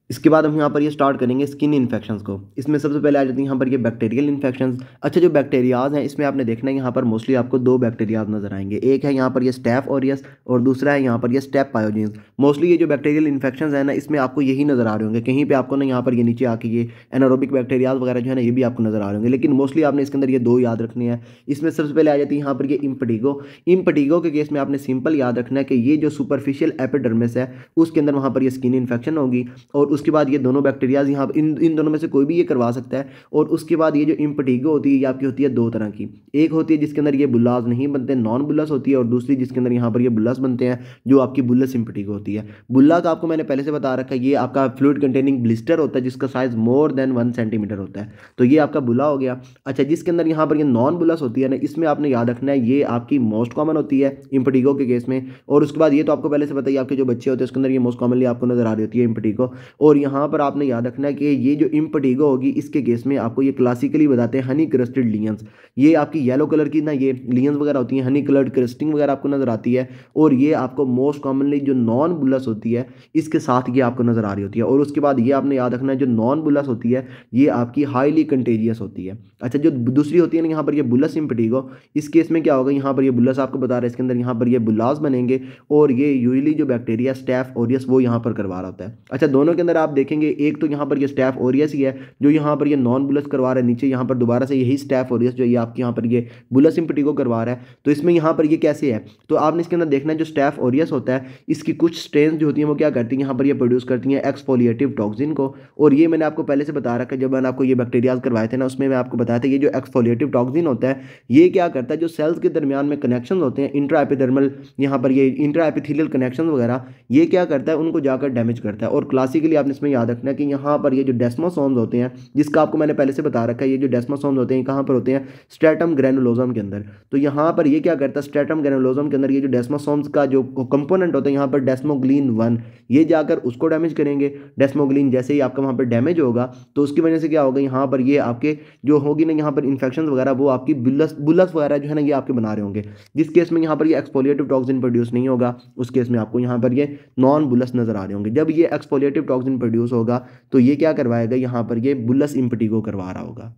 इसके बाद हम यहाँ पर ये स्टार्ट करेंगे स्किन इन्फेक्शंस को। इसमें सबसे पहले आ जाती है यहाँ पर ये बैक्टीरियल इन्फेक्शंस। अच्छा, जो बैक्टीरियाज हैं इसमें आपने देखना है यहाँ पर मोस्टली आपको दो बैक्टीरियाज नजर आएंगे। एक है यहाँ पर ये स्टेफ ऑरियस और दूसरा है यहाँ पर ये स्टेप पायोजेंस। मोस्टली ये जो बैक्टीरियल इन्फेक्शंस है ना, इसमें आपको यही नजर आ रहे होंगे। कहीं पे आपको ना यहाँ पर ये नीचे आके ये एनारोबिक बैक्टीरियाज वगैरह जो है ना, ये भी आपको नजर आ रहे होंगे, लेकिन मोस्टली आपने इसके अंदर ये दो याद रखने हैं। इसमें सबसे पहले आ जाती है यहाँ पर ये इम्पटीगो। इम्पटीगो के केस में आपने सिंपल याद रखना है कि ये जो सुपरफिशियल एपिडर्मिस है उसके अंदर वहाँ पर ये स्किन इन्फेक्शन होगी, और उसके बाद ये दोनों बैक्टीरियाज यहाँ इन दोनों में से कोई भी ये करवा सकता है। और उसके बाद ये जो इम्पटीगो होती है ये आपकी होती है दो तरह की। एक होती है जिसके अंदर ये बुल्लास नहीं बनते, नॉन बुल्लस होती है, और दूसरी जिसके अंदर यहाँ पर ये बुल्लस बनते हैं, जो आपकी बुल्लस इम्पटीगो होती है। बुल्ला का आपको मैंने पहले से बता रखा है, ये आपका फ्लूइड कंटेनिंग ब्लिस्टर होता है जिसका साइज मोर देन 1 सेंटीमीटर होता है, तो ये आपका बुला हो गया। अच्छा, जिसके अंदर यहाँ पर ये नॉन बुलस होती है ना, इसमें आपने याद रखना है ये आपकी मोस्ट कॉमन होती है इम्पटीगो के केस में। और उसके बाद ये तो आपको पहले से बताइए, आपके जो बच्चे होते हैं उसके अंदर ये मोस्ट कॉमनली आपको नजर आ रही होती है इम्पटीगो। और यहाँ पर आपने याद रखना है कि ये जो इम्पटीगो होगी इसके केस में आपको ये क्लासिकली बताते हैं हनी क्रस्टेड लियंस। ये आपकी येलो कलर की ना ये लियंस वगैरह होती हैं, हनी कलर्ड क्रस्टिंग वगैरह आपको नजर आती है, और ये आपको मोस्ट कॉमनली जो नॉन बुलस होती है इसके साथ ये आपको नजर आ रही होती है। और उसके बाद ये आपने याद रखना है जो नॉन बुलस होती है ये आपकी हाईली कंटेजियस होती है। अच्छा, जो दूसरी होती है ना यहाँ पर ये बुलस इम्पटीगो, इस केस में क्या होगा, यहाँ पर ये बुलस आपको बता रहे हैं, इसके अंदर यहाँ पर ये बुलास बनेंगे, और ये यूजली जो बैक्टीरिया स्टैफ ओरियस वो यहाँ पर करवा रहा होता है। अच्छा, दोनों के अंदर आप देखेंगे एक तो यहाँ पर ये स्टैफ ओरियस ही है जो यहाँ पर ये नॉन बुलस करवा रहा है, नीचे यहाँ पर दोबारा से यही स्टैफ ओरियस जो ये आपके यहाँ पर ये बुलस इम्पटीगो करवा रहा है। तो इसमें यहाँ पर ये कैसे है, तो आपने इसके अंदर देखना है जो स्टैफ ओरियस होता है इसकी कुछ स्ट्रेन जो होती है वो क्या करती है, यहाँ पर ये प्रोड्यूस करती है एक्सफोलिएटिव टॉक्सिन को। और ये मैंने आपको पहले से बता रखा है, जब मैंने आपको ये बैक्टीरियाज करवाए थे ना उसमें मैं आपको बताया था ये जो एक्सफोलिएटिव टॉक्सिन होता है ये क्या करता है, जो सेल्स के दरमियान में कनेक्शन होते हैं इंट्रा एपिडर्मल, यहाँ पर ये इंट्रा एपिथेलियल कनेक्शन वगैरह, ये क्या करता है उनको जाकर डैमेज करता है। और क्लासिकली आपने इसमें याद रखना है कि यहाँ पर ये जो डेस्मोसोम्स होते हैं, जिसका आपको मैंने पहले से बता रखा है, ये जो डेस्मोसोम्स होते हैं कहाँ पर होते हैं, स्ट्रेटम ग्रेनुलोसम के अंदर। तो यहाँ पर ये क्या करता है, स्ट्रेटम ग्रेनुलोसम के अंदर ये जो डेस्मोसोम्स का जो कंपोनेंट होता है यहाँ पर डेस्मोग्लिन 1, ये जाकर उसको डैमेज करेंगे। डेस्मोग्लिन जैसे ही आपका वहाँ पर डैमेज होगा तो उसकी वजह से क्या होगा, यहाँ पर ये आपके जो होगी ना यहाँ पर इन्फेक्शन वगैरह वो आपकी बुलस वगैरह जो है ना ये आपके बना रहे होंगे। जिस केस में यहाँ पर ये एक्सफोलिएटिव टॉक्सिन प्रोड्यूस नहीं होगा उस केस में आपको यहाँ पर ये नॉन बुलस नजर आ रहे होंगे। जब ये एक्सफोलिएटिव टॉक्सिन प्रोड्यूस होगा तो ये क्या करवाएगा, यहाँ पर ये बुलस इम्पटीगो करवा रहा होगा।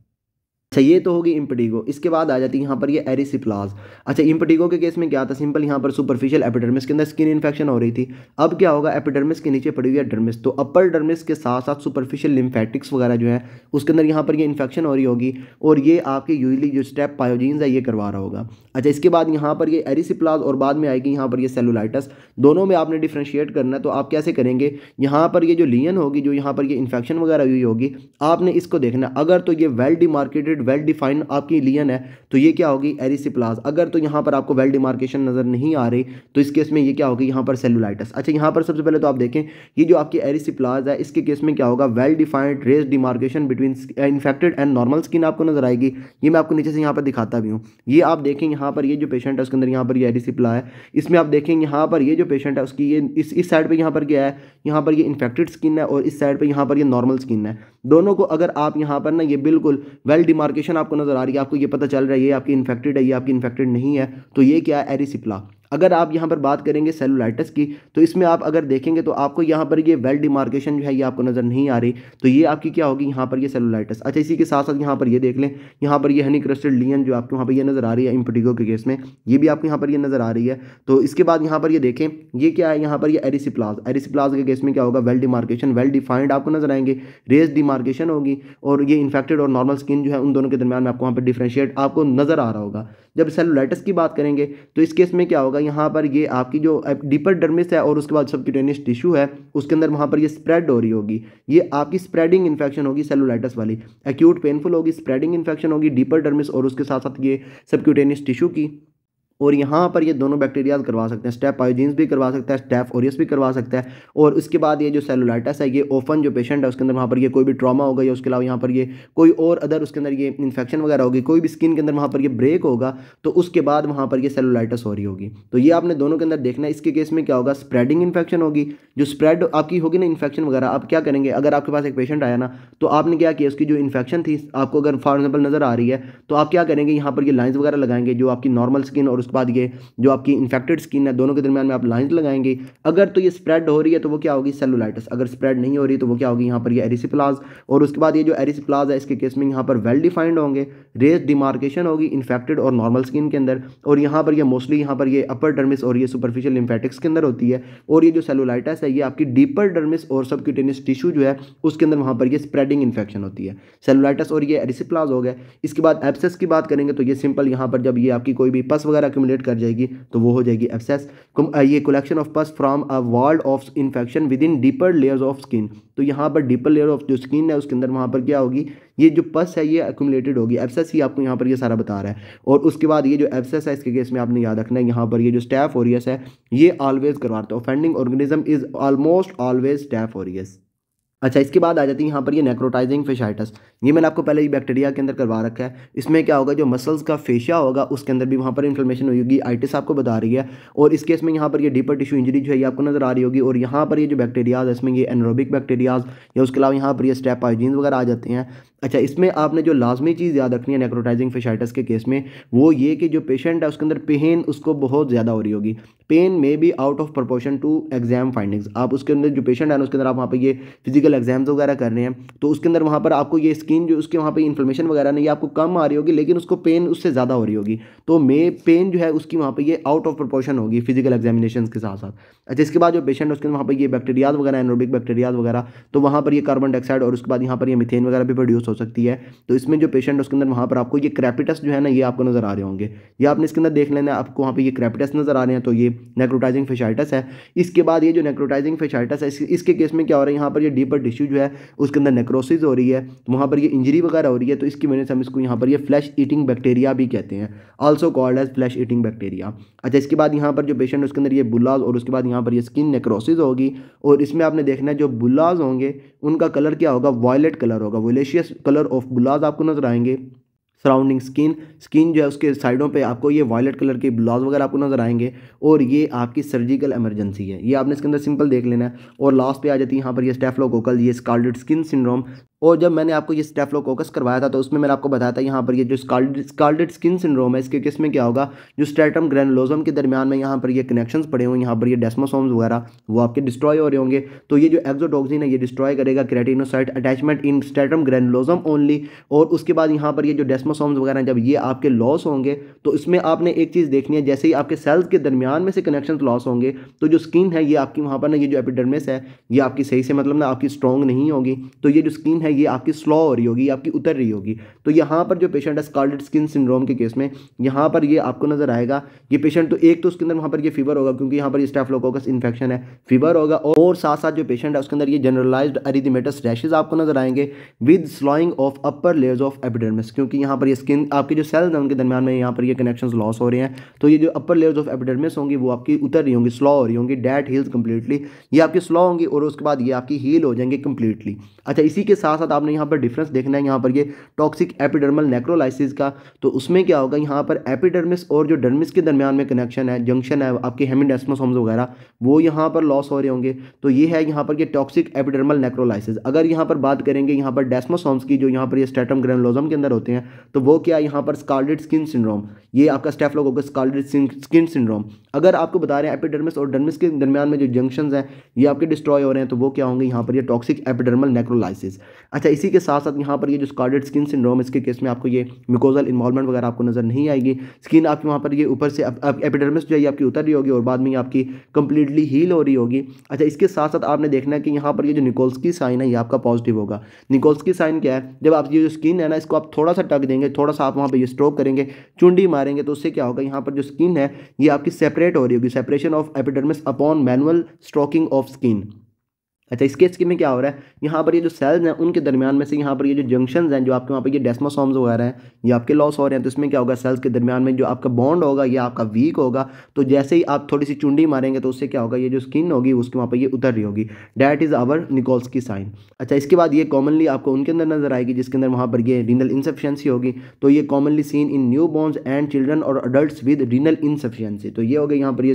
अच्छा, ये तो होगी इम्पटीगो। इसके बाद आ जाती है यहाँ पर ये एरिसिप्लाज। अच्छा, इम्पटीगो के केस में क्या था, सिंपल यहाँ पर सुपरफिशियल एपिडर्मिस के अंदर स्किन इन्फेक्शन हो रही थी। अब क्या होगा, एपिडर्मिस के नीचे पड़ी हुई है डर्मिस, तो अपर डर्मिस के साथ साथ सुपरफिशियल लिम्फेटिक्स वगैरह जो है उसके अंदर यहाँ पर ये इन्फेक्शन हो रही होगी, और ये आपके यूजली जो स्टेप पायोजीन्स है ये करवा रहा होगा। अच्छा, इसके बाद यहाँ पर ये एरिसिप्लाज और बाद में आएगी यहाँ पर ये सेलुलाइटस। दोनों में आपने डिफ्रेंशिएट करना है, तो आप कैसे करेंगे, यहाँ पर ये जो लियन होगी जो यहाँ पर ये इन्फेक्शन वगैरह हुई होगी आपने इसको देखना, अगर तो ये वेल डिमार्केटेड वेल डिफाइंड आपकी लियन है तो ये क्या होगी, एरिसिप्लाज। अगर तो यहाँ पर आपको वेल डिमार्केशन नजर नहीं आ रही तो इस केस में ये क्या होगी, यहाँ पर सेलुलाइटस। अच्छा, यहाँ पर सबसे पहले तो आप देखें ये जो आपकी एरिसिप्लाज है इसके केस में क्या होगा, well defined raised demarcation between infected and normal skin आपको नजर आएगी। ये मैं आपको नीचे से यहाँ पर दिखाता भी हूँ। ये आप देखें यहाँ पर ये जो पेशेंट है उसके अंदर यहाँ पर ये एरिसिप्ला है, इसमें आप देखेंगे यहाँ पर ये जो पेशेंट है उसकी ये इस साइड पर यहाँ पर क्या है, यहाँ पर ये इन्फेक्टेड स्किन है, और इस साइड पर यहाँ पर ये नॉर्मल स्किन है। दोनों को अगर आप यहाँ पर ना ये बिल्कुल वेल डिमार्केशन आपको नजर आ रही है, आपको ये पता चल रहा है ये आपकी इन्फेक्टेड है ये आपकी इन्फेक्टेड नहीं है, तो ये क्या है, एरिसिप्ला। अगर आप यहाँ पर बात करेंगे सेलुलाइटिस की तो इसमें आप अगर देखेंगे तो आपको यहाँ पर ये वेल डिमार्केशन जो है ये आपको नज़र नहीं आ रही, तो ये आपकी क्या होगी, यहाँ पर ये सेलुलाइटिस। अच्छा, इसी के साथ साथ यहाँ पर ये देख लें, यहाँ पर ये हनी क्रस्टेड लियन जो आपको वहाँ पर ये नज़र आ रही है इम्पटीगो के केस में, ये भी आपको यहाँ पर ये नज़र आ रही है। तो इसके बाद यहाँ पर ये देखें ये क्या है, यहाँ पर ये एरिसिप्लाज। एरिसिप्लाज के केस में क्या होगा, वेल डिमार्केशन वेल डिफाइंड आपको नजर आएंगे, रेस डिमार्केशन होगी, और ये इन्फेक्टेड और नॉर्मल स्किन जो है उन दोनों के दरमियान में आपको वहाँ पर डिफ्रेंशिएट आपको नजर आ रहा होगा। जब सेलुलाइटिस की बात करेंगे तो इस केस में क्या होगा, यहाँ पर ये आपकी जो डीपर डर्मिस है और उसके बाद सबक्यूटेनियस टिश्यू है उसके अंदर वहाँ पर ये स्प्रेड हो रही होगी, ये आपकी स्प्रेडिंग इन्फेक्शन होगी सेलुलाइटिस वाली, एक्यूट पेनफुल होगी, स्प्रेडिंग इन्फेक्शन होगी डीपर डर्मिस और उसके साथ साथ ये सबक्यूटेनियस टिश्यू की। और यहाँ पर ये दोनों बैक्टीरियाज करवा सकते हैं, स्टेप पायोजीन्स भी करवा सकता है, स्टेफ ओरियस भी करवा सकता है। और उसके बाद ये जो सेलुलाइटिस है ये ओफन जो पेशेंट है उसके अंदर वहाँ पर ये कोई भी ट्रॉमा होगा या उसके अलावा यहाँ पर ये कोई और अदर उसके अंदर ये इन्फेक्शन वगैरह होगी, कोई भी स्किन के अंदर वहाँ पर ये ब्रेक होगा तो उसके बाद वहाँ पर ये सेलुलाइटिस हो रही होगी। तो ये आपने दोनों के अंदर देखना है। इसके केस में क्या होगा, स्प्रेडिंग इन्फेक्शन होगी, जो स्प्रेड आपकी होगी ना इन्फेक्शन वगैरह, आप क्या करेंगे, अगर आपके पास एक पेशेंट आया ना तो आपने क्या किया, उसकी जो इन्फेक्शन थी आपको अगर फॉर एग्जाम्पल नजर आ रही है तो आप क्या करेंगे, यहाँ पर ये लाइन्स वगैरह लगाएंगे जो आपकी नॉर्मल स्किन और उसके उसके बाद ये जो आपकी इन्फेक्टेड स्किन है दोनों के दरमियान में आप लाइंस लगाएंगे। अगर तो ये स्प्रेड हो रही है तो वो क्या होगी, सेलुलाइटिस। अगर स्प्रेड नहीं हो रही तो वो क्या होगी, यहाँ पर ये एरिसिप्लाज। और उसके बाद ये जो एरिसिप्लाज है इसके केस में यहाँ पर वेल डिफाइंड होंगे, रेस डिमार्केशन होगी इन्फेक्टेड और नॉर्मल स्किन के अंदर। और यहाँ पर ये मोस्टली यहाँ पर ये अपर डर्मिस और ये सुपरफिशियल लिम्फेटिक्स के अंदर होती है। और ये जो सेलुलाइटिस है ये आपकी डीपर डर्मिस और सबक्यूटेनियस टिश्यू जो है उसके अंदर वहाँ पर ये स्प्रेडिंग इन्फेक्शन होती है, सेलुलाइटिस और ये एरिसिप्लाज हो गया। इसके बाद एब्सेस की बात करेंगे तो ये सिंपल यहाँ पर जब ये आपकी कोई भी पस वगैरह एक्यूमुलेट कर जाएगी तो वो हो जाएगी एब्सेस। ये collection of pus from a walled off infection within deeper layers of skin. तो यहाँ पर डीपर लेयर ऑफ जो स्किन है उसके अंदर वहाँ पर क्या होगी, ये जो पस है ये एक्यूमुलेटेड होगी। एब्सेस ही आपको यहाँ पर ये सारा बता रहा है। और उसके बाद ये जो एब्सेस है इसके केस में आपने याद रखना है यहाँ पर ये जो स्टैफ ओरियस है ये ऑलवेज करवाता है, offending organism is almost always staph aureus. अच्छा, इसके बाद आ जाती है यहाँ पर ये नेक्रोटाइजिंग फेशाइटिस। ये मैंने आपको पहले ही बैक्टीरिया के अंदर करवा रखा है। इसमें क्या होगा, जो मसल्स का फेशिया होगा उसके अंदर भी वहाँ पर इन्फ्लेमेशन होगी, आइटिस आपको बता रही है। और इस केस में यहाँ पर ये डीपर टिश्यू इंजरी जो है ये आपको नजर आ रही होगी। और यहाँ पर ये जो बैक्टीरियाज है इसमें ये एनरोबिक बैक्टीरियाज या उसके अलावा यहाँ पर ये स्टेप हाइजीन्स वगैरह आ जाते हैं। अच्छा, इसमें आपने जो लाजमी चीज़ याद रखनी है नेक्रोटाइजिंग फेशाइटिस के केस में वो ये कि जो पेशेंट है उसके अंदर पेन उसको बहुत ज़्यादा हो रही होगी। Pain may be out of proportion to exam findings. आप उसके अंदर जो पेशेंट है ना उसके अंदर आप वहाँ पे ये फिजिकल एग्जाम्स वगैरह कर रहे हैं तो उसके अंदर वहाँ पर आपको ये स्किन जो उसके वहाँ पे इन्फ्लेमेशन वगैरह नहीं, ये आपको कम आ रही होगी लेकिन उसको पेन उससे ज़्यादा हो रही होगी। तो पेन जो है उसकी वहाँ पे ये आउट ऑफ प्रोपोर्शन होगी फिजिकल एग्जामिनेशन के साथ साथ। अच्छा, इसके बाद जो पेशेंट है उसके वहाँ पर ये बैक्टीरियाज वगैरह एनरोबिक बैक्टीरियाज वगैरह तो वहाँ पर ये कार्बन डाइऑक्साइड और उसके बाद यहाँ पर ये मीथेन वगैरह भी प्रोड्यूस हो सकती है। तो इसमें जो पेशेंट है उसके अंदर वहाँ पर आपको ये क्रेपिटस जो है ना ये आपको नजर आ रहे होंगे, ये आपने इसके अंदर देख लेना है, आपको वहाँ पे ये क्रेपिटस नजर आ रहे हैं तो ये नेक्रोटाइजिंग फेशाइटिस है। इसके बाद ये जो नेक्रोटाइजिंग फेशाइटिस है इसके केस में क्या हो रहा है, यहाँ पर ये डीपर टिश्यू जो है उसके अंदर नेक्रोसिस हो रही है, वहाँ पर ये इंजरी वगैरह हो रही है। तो इसकी वजह से हम इसको यहाँ पर ये फ्लैश ईटिंग बैक्टीरिया भी कहते हैं, also called as flesh eating bacteria. अच्छा, इसके बाद यहाँ पर जो पेशेंट उसके अंदर ये बुल्लाज और उसके बाद यहाँ पर ये स्किन नेक्रोसिस होगी। और इसमें आपने देखना है जो बुल्लाज होंगे उनका कलर क्या होगा, वॉयलेट कलर होगा, वोलेशियस कलर ऑफ बुल्लाज आपको नजर आएंगे। सराउंडिंग स्किन जो है उसके साइडों पे आपको ये वायलेट कलर के ब्लाउज वगैरह आपको नजर आएंगे। और ये आपकी सर्जिकल इमरजेंसी है, ये आपने इसके अंदर सिंपल देख लेना है। और लास्ट पे आ जाती है यहाँ पर ये स्टेफिलोकोकल ये स्कार्लेट स्किन सिंड्रोम। और जब मैंने आपको ये स्टेफिलोकोकस करवाया था तो उसमें मैंने आपको बताया था यहाँ पर ये जो स्कार्लेट स्किन सिंड्रोम है इसके केस में क्या होगा, जो स्ट्रेटम ग्रैनुलोसम के दरमियान में यहाँ पर ये कनेक्शंस पड़े हुए, यहाँ पर ये डेस्मोसोम्स वगैरह वो आपके डिस्ट्रॉय हो रहे होंगे। तो ये जो एक्सोटॉक्सिन है ये डिस्ट्रॉय करेगा केराटिनोसाइट अटैचमेंट इन स्ट्रेटम ग्रैनुलोसम ओनली। और उसके बाद यहाँ पर ये जो डेस्मोसोम्स वगैरह जब ये आपके लॉस होंगे तो इसमें आपने एक चीज़ देखनी है, जैसे ही आपके सेल्स के दरमियान में से कनेक्शन लॉस होंगे तो जो स्किन है ये आपकी वहाँ पर ना ये जो एपिडर्मिस है ये आपकी सही से मतलब ना आपकी स्ट्रॉन्ग नहीं होगी। तो ये जो स्किन है ये आपकी स्लो हो रही होगी, आपकी उतर रही होगी। तो यहाँ पर जो पेशेंट है स्कार्लेट स्किन सिंड्रोम के केस में यहाँ पर ये आपको नजर आएगा। ये पेशेंट तो एक तो उसके अंदर वहाँ पर ये फीवर होगा क्योंकि यहाँ पर ये स्टेफिलोकोकस इन्फेक्शन है, फीवर होगा। और साथ साथ जो पेशेंट है उसके अंदर ये जनरलाइज्ड एरिथेमेटस रैशेज आपको नजर आएंगे with slowing of upper layers of epidermis, क्योंकि यहाँ पर ये स्किन आपके जो सेल्स हैं उनके दरमियान में यहाँ पर ये कनेक्शंस लॉस हो रहे हैं। तो ये जो अपर लेयर्स ऑफ एपिडर्मिस होंगी वो आपकी उतर रही होंगी, स्लो हो रही होंगी, डेट हील्स कंप्लीटली, ये आपकी स्लो होंगी और उसके बाद ये आपकी हील हो जाएंगे कंप्लीटली। अच्छा, इसी के साथ साथ आपने यहाँ पर डिफरेंस देखना है यहाँ पर ये टॉक्सिक एपिडर्मल नेक्रोलाइसिस का। तो उसमें क्या होगा, यहाँ पर एपिडर्मिस और जो डर्मिस के दरमियान में कनेक्शन है, जंक्शन है आपके हेमिडेस्मोसोम्स वगैरह वो यहाँ पर लॉस हो रहे होंगे। तो ये है यहाँ पर ये टॉक्सिक एपिडर्मल नेक्रोलाइसिस। अगर यहाँ पर बात करेंगे यहाँ पर डेस्मोसोम्स की जो यहाँ पर ये स्ट्रेटम ग्रैनुलोसम के अंदर होते हैं तो वो क्या है, यहाँ पर स्कार्लेट स्किन सिंड्रोम, ये आपका स्टेफिलोकोकस स्कार्लेट स्किन सिंड्रोम। अगर आपको बता रहे हैं एपिडर्मिस और डर्मिस के दरमियान में जो जंक्शंस हैं ये आपके डिस्ट्रॉय हो रहे हैं तो वो क्या होंगे, यहाँ पर ये टॉक्सिक एपिडर्मल नेक्रोलाइसिस। अच्छा, इसी के साथ साथ यहाँ पर ये जो स्कार्लेट स्किन सिंड्रोम इसके केस में आपको ये म्यूकोजल इन्वॉल्वमेंट वगैरह आपको नजर नहीं आएगी। स्किन आपकी वहाँ पर ये ऊपर से एपिडर्मिस जो है आपकी उतर रही होगी और बाद में आपकी कंप्लीटली हील हो रही होगी। अच्छा, इसके साथ साथ आपने देखना है कि यहाँ पर ये जो निकोल्स्की साइन है ये आपका पॉजिटिव होगा। निकोल्स्की साइन क्या है, जब आप ये जो स्किन है ना इसको आप थोड़ा सा टक देंगे, थोड़ा सा आप वहाँ पर ये स्ट्रोक करेंगे, चुंडी मारेंगे तो उससे क्या होगा, यहाँ पर जो स्किन है ये आपकी सेपरेट हो रही होगी, separation of epidermis upon manual stroking of skin. अच्छा, इसके स्किन में क्या हो रहा है, यहाँ पर ये जो सेल्स हैं उनके दरमियान में से यहाँ पर ये जो जंक्शंस हैं जो आपके वहाँ पर ये डेस्मोसोम्स वगैरह हैं ये आपके लॉस हो रहे हैं। तो इसमें क्या होगा, सेल्स के दरमियान में जो आपका बॉन्ड होगा ये आपका वीक होगा। तो जैसे ही आप थोड़ी सी चुंडी मारेंगे तो उससे क्या होगा, ये जो स्किन होगी उसके वहाँ पर ये उतर रही होगी। That is our Nikolsky sign. अच्छा, इसके बाद ये कॉमनली आपको उनके अंदर नजर आएगी जिसके अंदर वहाँ पर ये रीनल इनसफिशिएंसी होगी। तो ये commonly seen in newborns and children और अडल्ट्स विद रीनल इनसफिशिएंसी। तो ये हो गया यहाँ पर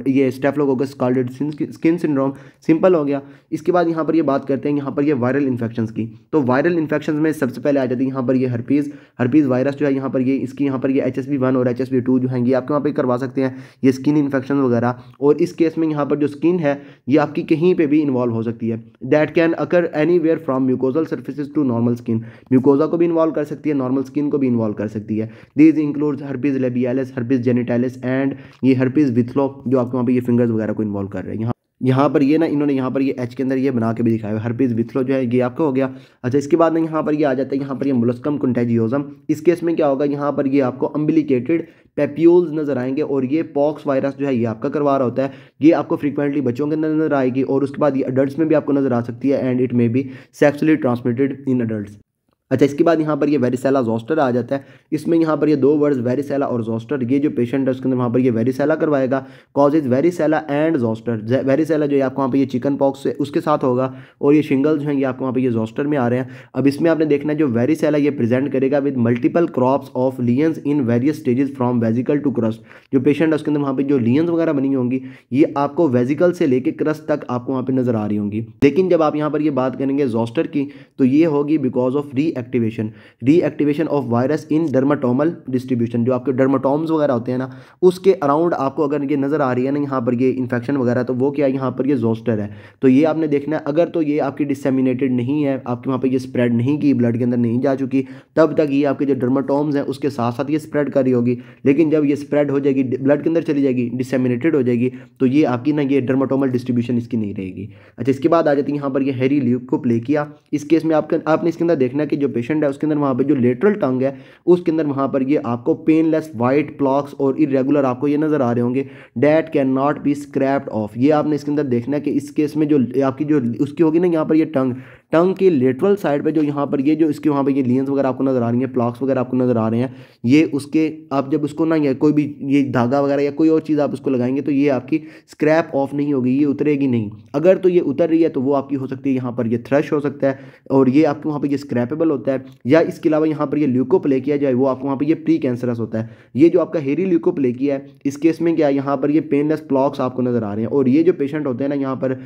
ये staphylococcus scalded skin syndrome, simple हो गया। इसके बाद यहाँ पर ये बात करते हैं यहाँ पर ये वायरल इन्फेक्शंस की। तो वायरल इन्फेक्शंस में सबसे पहले आ जाती है यहाँ पर ये हर्पीज़ वायरस जो है यहाँ पर ये इसकी यहाँ पर ये HSV1 और HSV2 जो हैं ये आपके वहाँ पे करवा सकते हैं, ये स्किन इन्फेक्शन वगैरह। और इस केस में यहाँ पर जो स्किन है ये आपकी कहीं पे भी इन्वॉल्व हो सकती है। That can occur anywhere from mucosal surfaces to normal skin, mucosa को भी इन्वॉल्व कर सकती है, नॉर्मल स्किन को भी इन्वॉल्व कर सकती है। These includes herpes labialis, herpes genitalis and ये हर्पीज विथलो जो आपके वहाँ पे ये फिंगर्स वगैरह को इन्वॉल्व कर रहे हैं। यहाँ पर ये ना इन्होंने यहाँ पर ये एच के अंदर ये बना के भी दिखाया है, हर्पीज विथलो जो है ये आपका हो गया। अच्छा, इसके बाद ना यहाँ पर ये आ जाता है यहाँ पर ये मोलस्कम कंटेजियोजम। इस केस में क्या होगा, यहाँ पर ये आपको अम्बिलिकेटेड पेप्यूल्स नजर आएंगे और ये पॉक्स वायरस जो है ये आपका करवा रहा होता है। ये आपको फ्रीक्वेंटली बच्चों के अंदर नजर आएगी और उसके बाद ये अडल्ट्स में भी आपको नजर आ सकती है and it may be sexually transmitted in adults. अच्छा, इसके बाद यहाँ पर ये वेरिसेला जोस्टर आ जाता है। इसमें यहाँ पर ये दो वर्ड्स वेरिसेला और जोस्टर, ये जो पेशेंट है उसके अंदर वहाँ पर ये वेरिसेला करवाएगा, causes varicella and zoster. Varicella जो है आपको वहाँ पर ये चिकन पॉक्स से उसके साथ होगा और ये शिंगल जो है ये आपको वहाँ पर ये जोस्टर में आ रहे हैं। अब इसमें आपने देखना है जो वेरिसेला ये प्रेजेंट करेगा with multiple crops of lesions in various stages from vesicle to crust. जो पेशेंट है उसके अंदर वहाँ पर जो लियंस वगैरह बनी होंगी ये आपको वेजिकल से लेकर क्रस्ट तक आपको वहाँ पर नजर आ रही होंगी। लेकिन जब आप यहाँ पर ये बात करेंगे जोस्टर की तो ये होगी because of reactivation of virus in dermatomal distribution. जो आपके डर्माटोम्स वगैरह होते हैं ना उसके अराउंड आपको अगर ये नजर आ रही है ना यहाँ पर ये इन्फेक्शन वगैरह, तो वो क्या है यहाँ पर ये जोस्टर है। तो ये आपने देखना है, अगर तो ये आपकी डिसेमिनेटेड नहीं है, आपके वहाँ पर ये स्प्रेड नहीं की, ब्लड के अंदर नहीं जा चुकी, तब तक ये आपके जो डर्माटोम्स हैं उसके साथ साथ ये स्प्रेड कर रही होगी। लेकिन जब ये स्प्रेड हो जाएगी, ब्लड के अंदर चली जाएगी, डिसेमिनेटेड हो जाएगी, तो ये आपकी ना ये डर्माटोमल डिस्ट्रीब्यूशन इसकी नहीं रहेगी। अच्छा, इसके बाद आ जाती है यहाँ पर ये हेरी ल्यूकोप्लेकिया। इस केस में आपने इसके अंदर देखना है कि जो पेशेंट है उसके अंदर वहाँ पर जो लेटरल टंग है उसके अंदर वहाँ पर ये आपको पेनलेस वाइट प्लॉक्स और इरेगुलर आपको ये नजर आ रहे होंगे, that can not be scraped of. ये आपने इसके अंदर देखना है कि इस केस में जो आपकी जो उसकी होगी ना यहाँ पर ये टंग के लेटरल साइड पे जो यहाँ पर ये जो इसके वहाँ पे ये लियंस वगैरह आपको नजर आ रही हैं, प्लॉक्स वगैरह आपको नजर आ रहे हैं, ये उसके आप जब उसको ना या कोई भी ये धागा वगैरह या कोई और चीज़ आप उसको लगाएंगे तो ये आपकी स्क्रैप ऑफ नहीं होगी, ये उतरेगी नहीं। अगर तो ये उतर रही है तो वो आपकी हो सकती है यहाँ पर ये थ्रश हो सकता है और ये आपके वहाँ पर ये स्क्रैपेबल होता है। या इसके अलावा यहाँ पर ये ल्यूकोप्लेकिया जो है वो आपको वहाँ पर ये प्री कैंसरस होता है। ये जो आपका हेरी ल्यूकोप्लेकिया है इस केस में क्या है, यहाँ पर ये पेनलेस प्लॉक्स आपको नजर आ रहे हैं। और ये जो पेशेंट होते हैं ना यहाँ पर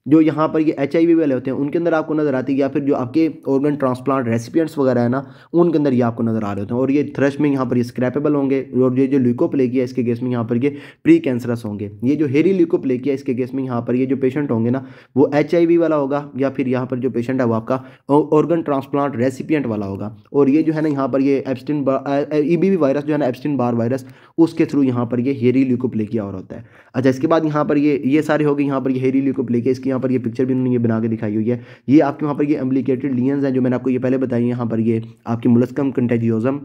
जो यहाँ पर ये HIV वाले होते हैं उनके अंदर आपको नजर आती है, या फिर जो आपके ऑर्गन ट्रांसप्लांट रेसिपिएंट्स वगैरह है ना उनके अंदर ये आपको नजर आ रहे होते हैं। और ये थ्रश में यहाँ पर ये स्क्रैपेबल होंगे और ये जो ल्यूकोप्लेकिया इसके केस में यहाँ पर ये प्री कैंसरस होंगे। ये जो हेरी ल्यूकोप्लेकिया इसके केस में यहाँ पर ये जो पेशेंट होंगे ना वो HIV वाला होगा, या फिर यहाँ पर जो पेशेंट है वो आपका ऑर्गन ट्रांसप्लांट रेसिपिएंट वाला होगा। और ये जो है ना यहाँ पर ये एप्स्टीन EBV वायरस जो है ना एप्स्टीन बार वायरस उसके थ्रू यहाँ पर ये हेरी ल्यूकोप्लेकिया और होता है। अच्छा, इसके बाद यहाँ पर ये सारे हो गए यहाँ पर ये हेरी ल्यूकोप्लेकिया। इसकी यहाँ पर ये पिक्चर भी उन्होंने ये बना के दिखाई हुई है। ये आपके वहाँ पर ये एम्ब्लिकेटेड लियंस हैं जो मैंने आपको ये पहले बताई, यहाँ पर ये आपकी मोलस्कम कंटेजियोजम।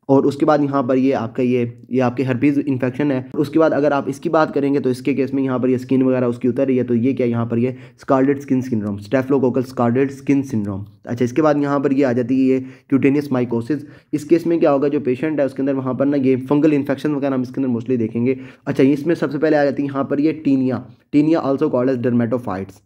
और उसके बाद यहाँ पर ये आपका ये आपके हर्पीज इन्फेक्शन है। उसके बाद अगर आप इसकी बात करेंगे तो इसके केस में यहाँ पर ये स्किन वगैरह उसकी उतर रही है, तो ये क्या यहाँ पर ये scalded skin syndrome, staphylococcal scalded skin syndrome. अच्छा, इसके बाद यहाँ पर ये आ जाती है ये क्यूटेनियस माइकोसिस। इस केस में क्या होगा, जो पेशेंट है उसके अंदर वहाँ पर ना ये फंगल इन्फेक्शन वगैरह हम इसके अंदर मोस्टली देखेंगे। अच्छा, इसमें सबसे पहले आ जाती है यहाँ पर ये tinea also called as dermatophytes.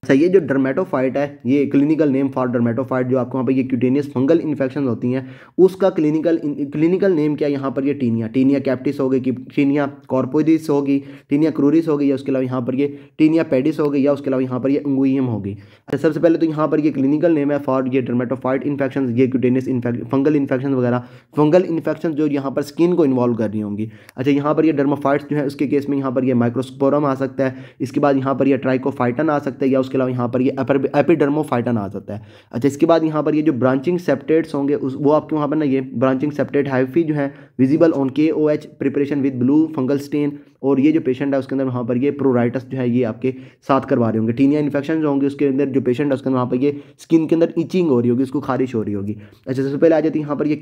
अच्छा, ये जो डर्मेटोफाइट है ये क्लिनिकल नेम फॉर डर्मेटोफाइट जो आपको वहाँ पर ये क्यूटेनियस फंगल इन्फेक्शन होती हैं उसका क्लिनिकल नेम क्या है, यहाँ पर ये टीनिया कैप्टिस होगी, कि टीनिया कॉर्पोरिस होगी, टीनिया क्रूरिस होगी, या उसके अलावा यहाँ पर ये टीनिया पेडिस होगी, या उसके अलावा यहाँ पर ये अंगुइयम होगी। अच्छा, सबसे पहले तो यहाँ पर ये क्लिनिकल नेम है फॉर ये डर्मेटोफाइट इन्फेक्शन, ये क्यूटेनियस फंगल इन्फेक्शन वगैरह, फंगल इन्फेक्शन जो यहाँ पर स्किन को इन्वॉल्व कर रही होंगी। अच्छा, यहाँ पर ये डर्माफाइट्स जो है उसके केस में यहाँ पर ये माइक्रोस्पोरम आ सकता है, इसके बाद यहाँ पर ये ट्राइकोफाइटन आ सकता है, या उसके अलावा यहाँ पर ये एपिडर्मोफाइटन आ जाता है। अच्छा, इसके बाद यहाँ पर ये जो ब्रांचिंग सेप्टेट्स होंगे वो आपके वहाँ पर ना ये ब्रांचिंग सेप्टेट हाइफी जो है visible on KOH preparation with blue fungal stain. और ये जो पेशेंट है उसके अंदर वहाँ पर ये प्रोराइटस जो है ये आपके साथ करवा रहे होंगे। टीनिया इन्फेक्शन जो होंगे उसके अंदर जो पेशेंट है उसके अंदर वहाँ पर ये स्किन के अंदर इचिंग हो रही होगी, उसको खारिश हो रही होगी। अच्छा, सबसे पहले आ जाती है यहाँ पर ये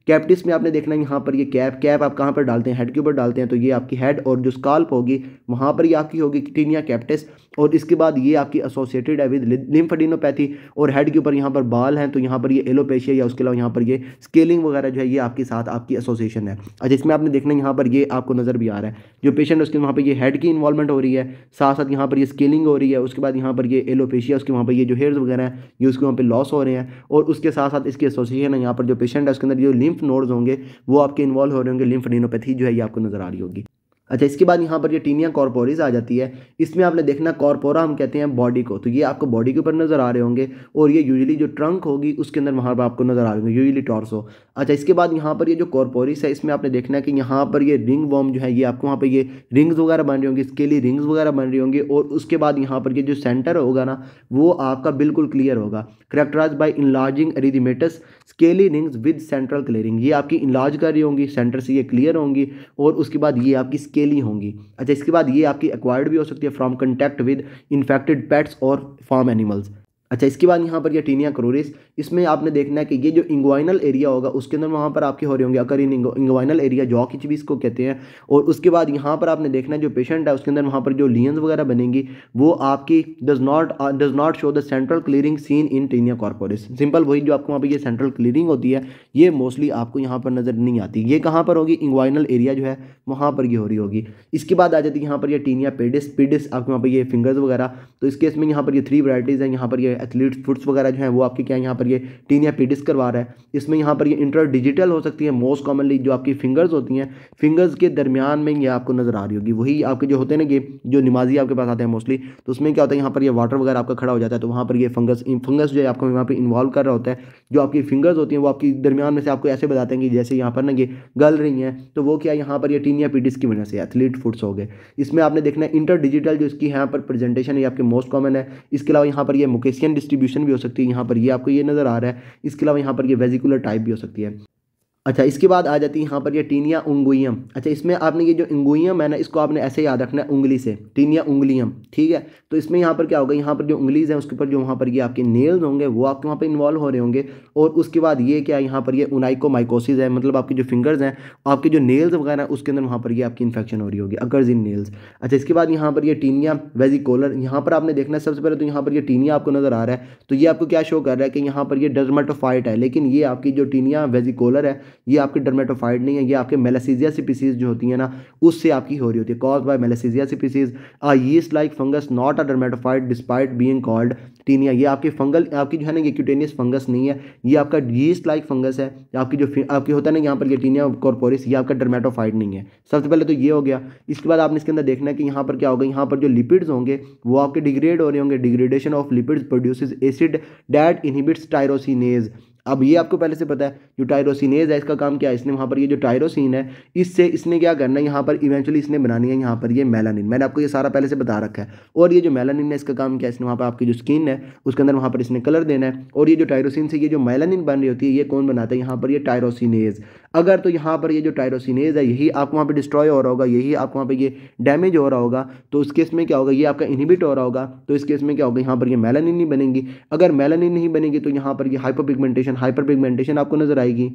कैप्टिस में आपने देखना है यहाँ पर ये कैप आप कहाँ पर डालते हैं, हेड के ऊपर डालते हैं, तो ये आपकी हेड और जो स्काल्प होगी वहाँ पर ये आपकी होगी टीनिया कैप्टिस। और इसके बाद ये आपकी एसोसिएटेड है विद लिम्फेडिनोपैथी, और हेड के ऊपर यहाँ पर बाल हैं तो यहाँ पर ये एलोपेशिया, या उसके अलावा यहाँ पर ये स्केलिंग वगैरह जो है ये आपके साथ आपकी एसोसिएशन है। अच्छा, इसमें आपने देखना है यहाँ पर ये आपको नज़र भी आ रहा है जो पेशेंट है उसके वहाँ पर ये हेड की इन्वॉल्वमेंट हो रही है, साथ साथ यहाँ पर ये स्केलिंग हो रही है, उसके बाद यहाँ पर ये एलोपेशिया, उसके वहाँ पर ये जो हेयर्स वगैरह हैं ये उसके वहाँ पर लॉस हो रहे हैं, और उसके साथ साथ इसकी एसोसिएशन है यहाँ पर जो पेशेंट है उसके अंदर जो लिम्फ नोड्स होंगे वो आपके इन्वॉल्व हो रहे होंगे, लिम्फेडिनोपैथी जो है ये आपको नज़र आ रही होगी। अच्छा, इसके बाद यहाँ पर ये टीनिया कॉर्पोरिस आ जाती है। इसमें आपने देखना कॉर्पोरा हम कहते हैं बॉडी को, तो ये आपको बॉडी के ऊपर नजर आ रहे होंगे और ये यूजुअली जो ट्रंक होगी उसके अंदर वहाँ पर आपको नजर आ रहे होंगे, यूजुअली टॉर्सो। अच्छा, इसके बाद यहाँ पर ये जो कॉर्पोरिस है इसमें आपने देखना है कि यहाँ पर ये रिंग वॉर्म जो है ये आपको वहाँ पर ये रिंग्स वगैरह बन रही होंगी, स्केली रिंग्स वगैरह बन रही होंगी। और उसके बाद यहाँ पर ये जो सेंटर होगा ना वो आपका बिल्कुल क्लियर होगा, characterized by enlarging erythematous scaly rings with central clearing. ये आपकी इनलार्ज कर रही होंगी, सेंटर से ये क्लियर होंगी और उसके बाद ये आपकी स्केली होंगी। अच्छा, इसके बाद ये आपकी एक्वायर्ड भी हो सकती है from contact with infected pets और फार्म एनिमल्स। अच्छा, इसके बाद यहाँ पर ये टीनिया क्रोरिस, इसमें आपने देखना है कि ये जो इंग्वाइनल एरिया होगा उसके अंदर वहाँ पर आपके हो रहे होंगे अकर इन इंग्वाइनल एरिया, जॉ की भी इसको कहते हैं। और उसके बाद यहाँ पर आपने देखना है जो पेशेंट है उसके अंदर वहाँ पर जो लीयंस वगैरह बनेंगी वो आपकी does not show the central clearing seen in tinea corporis. Simple वही जो आपको वहाँ पर ये सेंट्रल क्लियरिंग होती है ये मोस्टली आपको यहाँ पर नजर नहीं आती। ये कहाँ पर होगी, इंग्वाइनल एरिया जो है वहाँ पर ये हो रही होगी। इसके बाद आ जाती है यहाँ पर ये टीनिया पेडिस आपको वहाँ पर ये फिंगर्स वगैरह। तो इस केस में यहाँ पर ये 3 वैराइटीज़ हैं। यहाँ पर ये एथलीट फुट्स वगैरह जो है वो आपके क्या यहाँ पर ये टीनिया पेडिस करवा रहा है। इसमें यहाँ पर ये इंटर डिजिटल हो सकती है मोस्ट कॉमनली, जो आपकी फिंगर्स होती हैं फिंगर्स के दरमियान में ये आपको नजर आ रही होगी। वही आपके जो होते हैं ना ये जो नमाजी आपके पास आते हैं मोस्टली, तो उसमें क्या होता है यहाँ पर ये वाटर वगैरह आपका खड़ा हो जाता है तो वहाँ पर ये फंगस जो है आपको यहाँ पर इन्वॉल्व कर रहा होता है। जो आपकी फिंगर्स होती हैं वो आपकी दरमियान में से आपको ऐसे बताते हैं कि जैसे यहाँ पर ना ये गल रही हैं, तो वो क्या यहाँ पर ये टीनिया पेडिस की वजह से एथलीट फुट्स हो गए। इसमें आपने देखना है इंटर डिजिटल जो इसकी यहाँ पर प्रेजेंटेशन है आपके मोस्ट कॉमन है। इसके अलावा यहाँ पर ये मुकेशियन डिस्ट्रीब्यूशन भी हो सकती है, यहाँ पर ये आपको ये नजर आ रहा है। इसके अलावा यहाँ पर ये वेजिकुलर टाइप भी हो सकती है। अच्छा, इसके बाद आ जाती है यहाँ पर ये टीनिया उंगुइयम। अच्छा, इसमें आपने ये जो इंगुइयम है ना इसको आपने ऐसे याद रखना है उंगली से, टीनिया उंगलियम, ठीक है। तो इसमें यहाँ पर क्या होगा, यहाँ पर जो उंगलीज हैं उसके ऊपर जो वहाँ पर ये आपके नेल्स होंगे वो आपके वहाँ पर इन्वॉल्व हो रहे होंगे। और उसके बाद ये क्या यहाँ पर ये उनाइकोमाइकोसिस है, मतलब आपकी जो फिंगर्स हैं आपके जो नेल्स वगैरह हैं उसके अंदर वहाँ पर ये आपकी इन्फेक्शन हो रही होगी, अकर्स इन नेल्स। अच्छा, इसके बाद यहाँ पर ये टीनिया वेजिकोलर, यहाँ पर आपने देखना है सबसे पहले तो यहाँ पर ये टीनिया आपको नजर आ रहा है तो ये आपको क्या शो कर रहा है कि यहाँ पर ये डर्मेटोफाइट है। लेकिन ये आपकी जो टीनिया वेजिकोलर है ये आपकी डर्मेटोफाइट नहीं है, ये आपके मेलासीजिया स्पीसीज जो होती है ना उससे आपकी हो रही होती है, cause by Malassezia species a yeast like fungus not a dermatophyte despite being called tinea. ये आपकी फंगल आपकी जो है ना ये क्यूटेनियस फंगस नहीं है, ये आपका यीस्ट लाइक फंगस है। आपकी जो आपकी होता है ना यहाँ पर ये टीनिया कॉर्पोरिस ये आपका डर्मेटोफाइट नहीं है। सबसे पहले तो ये हो गया। इसके बाद आपने इसके अंदर देखना है कि यहाँ पर क्या होगा, यहाँ पर जो लिपिड्स होंगे वो आपके डिग्रेड हो रहे होंगे, degradation of lipids produces acid that inhibits tyrosinase. अब ये आपको पहले से पता है जो टायरोसिनेज है इसका काम क्या है, इसने वहाँ पर ये जो टायरोसिन है इससे इसने क्या करना है यहाँ पर इवेंचुअली इसने बनानी है यहाँ पर ये मेलानिन। मैंने आपको ये सारा पहले से बता रखा है। और ये जो मेलानिन है इसका काम क्या है, इसने वहाँ पर आपकी जो स्किन है उसके अंदर वहाँ पर इसने कलर देना है। और ये जो टायरोसिन से ये जो मेलानिन बन रही होती है ये कौन बनाता है, यहाँ पर ये टायरोसिनेज। अगर तो यहाँ पर ये जो टायरोसिनेज है यही आपको वहाँ पर डिस्ट्रॉय हो रहा होगा, यही आपको वहाँ पर ये डैमेज हो रहा होगा, तो उस केस में क्या होगा, ये आपका इनहिबिट हो रहा होगा। तो इस केस में क्या होगा, यहाँ पर ये मेलानिन नहीं बनेगी। अगर मेलानिन नहीं बनेगी तो यहाँ पर ये हाइपर पिगमेंटेशन आपको नजर आएगी।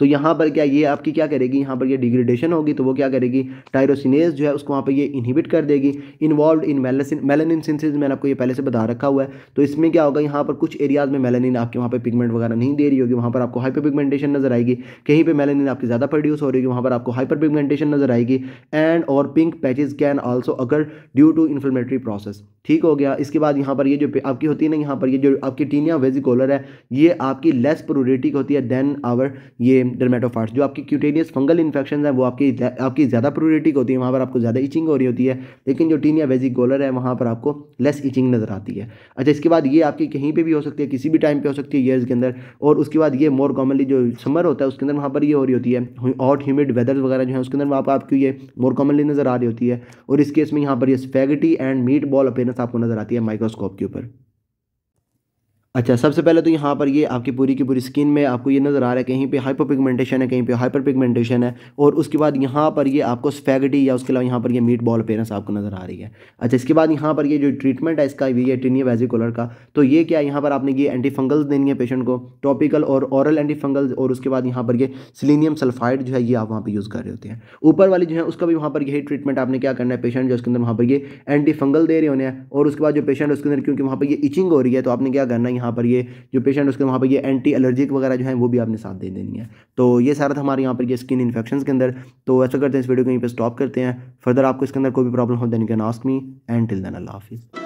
तो यहाँ पर क्या ये आपकी क्या करेगी, यहाँ पर ये डिग्रेडेशन होगी तो वो क्या करेगी, टायरोसिनेज जो है उसको वहाँ पर ये इनहिबिट कर देगी। इन्वॉल्व इन मेलानिन सिंथेसिस मैंने आपको ये पहले से बता रखा हुआ है। तो इसमें क्या होगा, यहाँ पर कुछ एरियाज में मेलानिन आपके वहाँ पर पिगमेंट वगैरह नहीं दे रही होगी, वहाँ पर आपको हाइपर पिगमेंटेशन नजर आएगी। कहीं पर मेलानिन आपकी ज़्यादा प्रोड्यूस हो रही होगी, वहाँ पर आपको हाइपर पिगमेंटेशन नजर आएगी। एंड और pink patches can also occur due to inflammatory process. ठीक हो गया। इसके बाद यहाँ पर ये जो आपकी होती है ना, यहाँ पर ये जो आपकी टीनिया वेजिकोलर है ये आपकी लेस प्रोरेटिक होती है देन आवर ये डर्मेटोफाइट्स। जो आपकी क्यूटेनियस फंगल इन्फेक्शन है वो आपकी ज़्यादा प्रोरेटिक होती है, वहाँ पर आपको ज़्यादा इचिंग हो रही होती है। लेकिन जो टीनिया वेजिकोलर है वहाँ पर आपको लेस इचिंग नजर आती है। अच्छा, इसके बाद ये आपकी कहीं पे भी हो सकती है, किसी भी टाइम पे हो सकती है ईयर्स के अंदर। और उसके बाद ये मोर कॉमनली जो समर होता है उसके अंदर वहाँ पर ये हो रही होती है, हॉट ह्यूमिड वेदर वगैरह जो है उसके अंदर वहाँ पर आपको ये मोर कॉमनली नजर आ रही होती है। और इस केस में यहाँ पर ये spaghetti and meet ball appearance आपको नजर आती है माइक्रोस्कोप के ऊपर। अच्छा, सबसे पहले तो यहाँ पर ये आपकी पूरी की पूरी स्किन में आपको ये नज़र आ रहा है कहीं पे हाइपर पिगमेंटेशन है, कहीं पे हाइपर पिगमेंटेशन है। और उसके बाद यहाँ पर ये आपको स्फैगेटी या उसके अलावा यहाँ पर ये मीट बॉल अपीयरेंस आपको नज़र आ रही है। अच्छा, इसके बाद यहाँ पर ये जो ट्रीटमेंट है इसका ये टीनिया वेजिकोलर का, तो ये क्या है, यहाँ पर आपने ये एंटी फंगल्स देनी है पेशेंट को, टॉपिकल और ऑरल एंटी फंगल्स। और उसके बाद यहाँ पर ये सिलीनियम सल्फाइड जो है ये आप वहाँ पर यूज़ कर रहे होते हैं। ऊपर वाली जो है उसका भी वहाँ पर यही ट्रीटमेंट आपने क्या करना है, पेशेंट जो उसके अंदर वहाँ पर ये एंटी फंगल दे रहे होने हैं। और उसके बाद जो पेशेंट उसके अंदर क्योंकि वहाँ पर ये इचिंग हो रही है तो आपने क्या करना है, यहाँ पर ये जो पेशेंट उसके वहाँ पर ये एंटी एलर्जिक वगैरह जो है वो भी आपने साथ दे देनी है। तो ये सारा था हमारे यहाँ पर ये स्किन इन्फेक्शंस के अंदर। तो ऐसा करते हैं इस वीडियो को यहीं पे स्टॉप करते हैं। फर्दर आपको इसके अंदर कोई भी प्रॉब्लम हो then you can ask me and till then अल्लाह हाफिज़।